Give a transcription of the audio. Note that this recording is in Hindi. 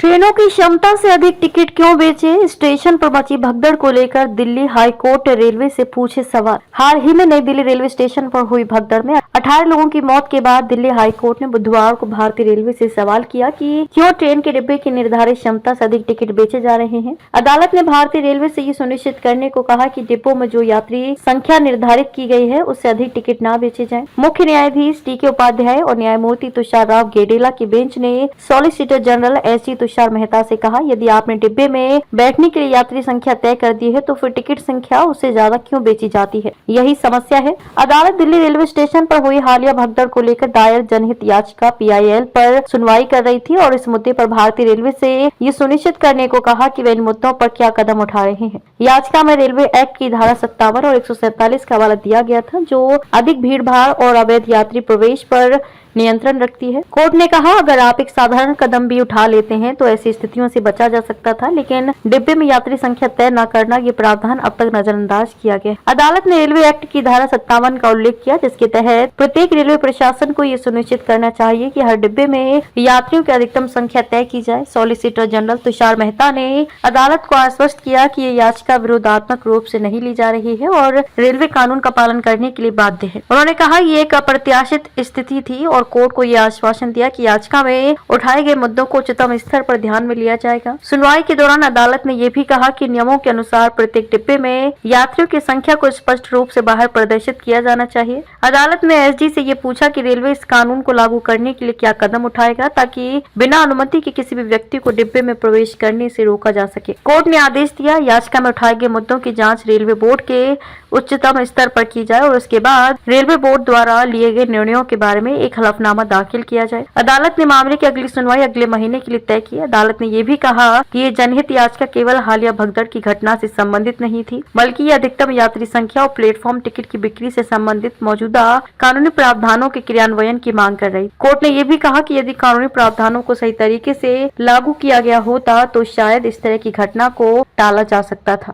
ट्रेनों की क्षमता से अधिक टिकट क्यों बेचे? स्टेशन पर मची भगदड़ को लेकर दिल्ली हाई कोर्ट रेलवे से पूछे सवाल। हाल ही में नई दिल्ली रेलवे स्टेशन पर हुई भगदड़ में 18 लोगों की मौत के बाद दिल्ली हाई कोर्ट ने बुधवार को भारतीय रेलवे से सवाल किया कि क्यों ट्रेन के डिब्बे की निर्धारित क्षमता से अधिक टिकट बेचे जा रहे हैं। अदालत ने भारतीय रेलवे से ये सुनिश्चित करने को कहा कि डिब्बों में जो यात्री संख्या निर्धारित की गई है उससे अधिक टिकट न बेचे जाएं। मुख्य न्यायाधीश टी.के. उपाध्याय और न्यायमूर्ति तुषार राव गेडेला की बेंच ने solicitor general SG. Tushar Mehta से कहा, यदि आपने डिब्बे में बैठने के लिए यात्री संख्या तय कर दी है तो फिर टिकट संख्या उससे ज्यादा क्यों बेची जाती है, यही समस्या है। अदालत दिल्ली रेलवे स्टेशन पर हुई हालिया भगदड़ को लेकर दायर जनहित याचिका PIL पर सुनवाई कर रही थी और इस मुद्दे पर भारतीय रेलवे से ये सुनिश्चित करने को कहा कि वे इन मुद्दों पर क्या कदम उठा रहे हैं। याचिका में रेलवे एक्ट की धारा 57 और 147 का हवाला दिया गया था, जो अधिक भीड़भाड़ और अवैध यात्री प्रवेश पर नियंत्रण रखती है। कोर्ट ने कहा, अगर आप एक साधारण कदम भी उठा लेते हैं तो ऐसी स्थितियों से बचा जा सकता था, लेकिन डिब्बे में यात्री संख्या तय न करना ये प्रावधान अब तक नजरअंदाज किया गया। अदालत ने रेलवे एक्ट की धारा 57 का उल्लेख किया, जिसके तहत प्रत्येक रेलवे प्रशासन को ये सुनिश्चित करना चाहिए कि हर डिब्बे में यात्रियों की अधिकतम संख्या तय की जाए। सॉलिसिटर जनरल तुषार मेहता ने अदालत को आश्वस्त किया कि ये याचिका विरोधात्मक रूप से नहीं ली जा रही है और रेलवे कानून का पालन करने के लिए बाध्य है। उन्होंने कहा, ये एक अप्रत्याशित स्थिति थी और कोर्ट को यह आश्वासन दिया कि याचिका में उठाए गए मुद्दों को उच्चतम स्तर पर ध्यान में लिया जाएगा। सुनवाई के दौरान अदालत ने यह भी कहा कि नियमों के अनुसार प्रत्येक डिब्बे में यात्रियों की संख्या को स्पष्ट रूप से बाहर प्रदर्शित किया जाना चाहिए। अदालत ने एसडी से ये पूछा कि रेलवे इस कानून को लागू करने के लिए क्या कदम उठाएगा ताकि बिना अनुमति के किसी भी व्यक्ति को डिब्बे में प्रवेश करने से रोका जा सके। कोर्ट ने आदेश दिया, याचिका में उठाए गए मुद्दों की जांच रेलवे बोर्ड के उच्चतम स्तर पर की जाए और उसके बाद रेलवे बोर्ड द्वारा लिए गए निर्णयों के बारे में एक हलफनामा दाखिल किया जाए। अदालत ने मामले की अगली सुनवाई अगले महीने के लिए तय की। अदालत ने यह भी कहा कि ये जनहित याचिका केवल हालिया भगदड़ की घटना से संबंधित नहीं थी, बल्कि ये अधिकतम यात्री संख्या और प्लेटफॉर्म टिकट की बिक्री से संबंधित मौजूदा कानूनी प्रावधानों के क्रियान्वयन की मांग कर रही। कोर्ट ने यह भी कहा कि यदि कानूनी प्रावधानों को सही तरीके से लागू किया गया होता तो शायद इस तरह की घटना को टाला जा सकता था।